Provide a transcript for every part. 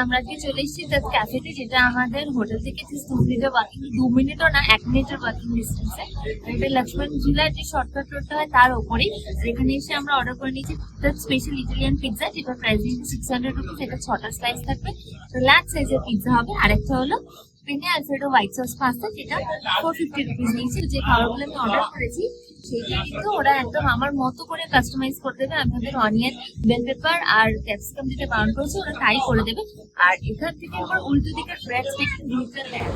আমরা আজকে চলে এসেছি দ্য ক্যাফেতে, যেটা আমাদের হোটেল থেকে 2 মিনিটও না 1 মিনিটের ওয়াকিং ডিস্টেন্সে। এটা লক্ষ্মণ ঝুলার যে শর্টকাট রোডটা হয় তার ওপরেই। এখানে এসে আমরা অর্ডার করে নিয়েছি দ্য স্পেশাল ইটালিয়ান পিৎজা, যেটা প্রাইস 600 রুপিস। এটা 6টা স্লাইস থাকবে, রিল্যাক্স সাইজের পিৎজা হবে। আরেকটা হলো পেনে আলফ্রেডো হোয়াইট সস পাস্তা, যেটা 450 রুপিস নিয়েছে। যে খাবারগুলো আমি অর্ডার করেছি সেইটা কিন্তু ওরা একদম আমার মতো করে কাস্টমাইজ করে দেবে। আমি ওদের অনিয়ন, বেল পেপার আর ক্যাপসিকাম যেটা বারণ করেছি ওরা তাই করে দেবে। আর এখান থেকে আবার উল্টো দিকে ব্রেড স্টিক দিতে দেয়।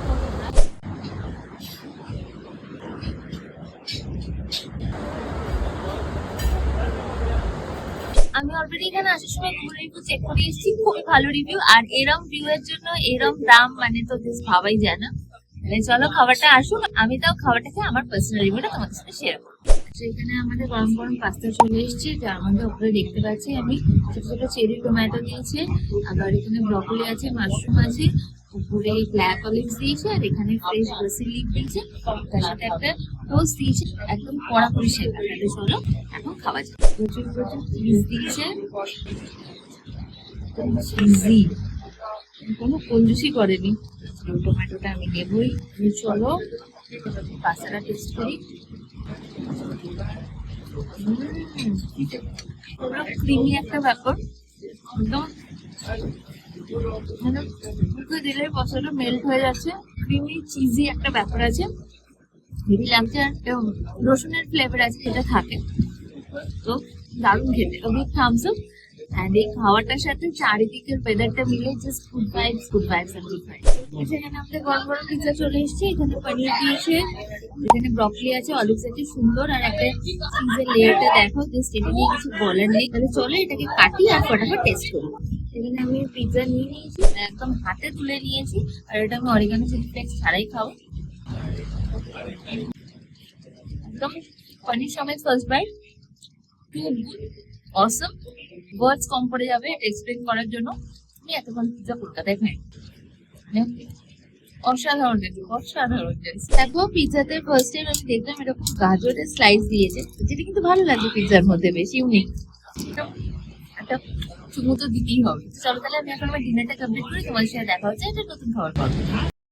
আমি অলরেডি এখানে আসার সময় গুগল রিভিউ চেক করে এসেছি, খুবই ভালো রিভিউ। আর এরম ভিউ এর জন্য এরম দাম মানে তো জাস্ট ভাবাই যায় না। চলো খাবারটা আসুক, আমি তাও খাবারটা খেয়ে আমার পার্সোনাল রিভিউটা তোমাদের সাথে শেয়ার করবো। এখানে আমাদের গরম গরম পাস্তা চলে এসেছে, যার মধ্যে উপরে দেখতে পাচ্ছি আমি ছোট ছোট চেরি টমেটো দিয়েছে, আবার এখানে ব্রকলি আছে, মাশরুম আছে, উপরে ব্ল্যাক অলিভস দিয়েছে, আর এখানে ফ্রেশ বেসিল লিফ দিয়েছে, তার সাথে একটা টোস্ট দিয়েছে, একদম কড়াকড়ি শেখা। তাহলে চলো এখন খাওয়া যাক। প্রচুর প্রচুর চিজ দিয়েছে, চিজি, কোনো কঞ্জুসি করেনি। টমেটোটা আমি নেবই। চলো পাস্তাটা টেস্ট করি। পুরো ক্রিমি একটা ব্যাপার, একদম মানে মুখে দিলে পছন্দ মেল্ট হয়ে যাচ্ছে। ক্রিমি চিজি একটা ব্যাপার আছে, হেভি লাগছে। আর রসুনের ফ্লেভার আছে যেটা থাকে, তো দারুণ খেতে। ওগুলো থামস আপ। এন্ড এই খাওয়াটার সাথে চারিদিকের ওয়েদারটা মিলে just good vibes and good vibes. এখানে আমাদের গরম গরম পিৎজা চলে এসেছে। এখানে পনির দিয়েছে, এখানে ব্রকলি আছে, অলিভস আছে, সুন্দর। আর একটা চিজের লেয়ারটা দেখো, জাস্ট এটা নিয়ে কিছু বলার নেই। তাহলে চলো এটাকে কাটি আর ফটাফট টেস্ট করি। এখানে আমি পিৎজা নিয়ে নিয়েছি, একদম হাতে তুলে নিয়েছি। আর এটা আমি অরিগানো চিলি ফ্লেক্স ছাড়াই খাবো। একদম পনির সমেত ফার্স্ট বাইট, খুব অসম। ওয়ার্ডস কম পড়ে যাবে এক্সপ্লেন করার জন্য। আমি এতক্ষণ পিৎজা কলকাতায় খাই, অসাধারণ অসাধারণ। দেখো পিৎজাতে ফার্স্ট টাইম আমি দেখলাম এরকম গাজরের স্লাইস দিয়েছে, যেটা কিন্তু ভালো লাগছে পিৎজার মধ্যে, বেশ ইউনিক। একটা চুমু তো দিতেই হবে। চলো তাহলে আমি এখন আমার ডিনারটা কমপ্লিট করি, তোমার সাথে দেখা হচ্ছে একটা নতুন খাবার পাবো।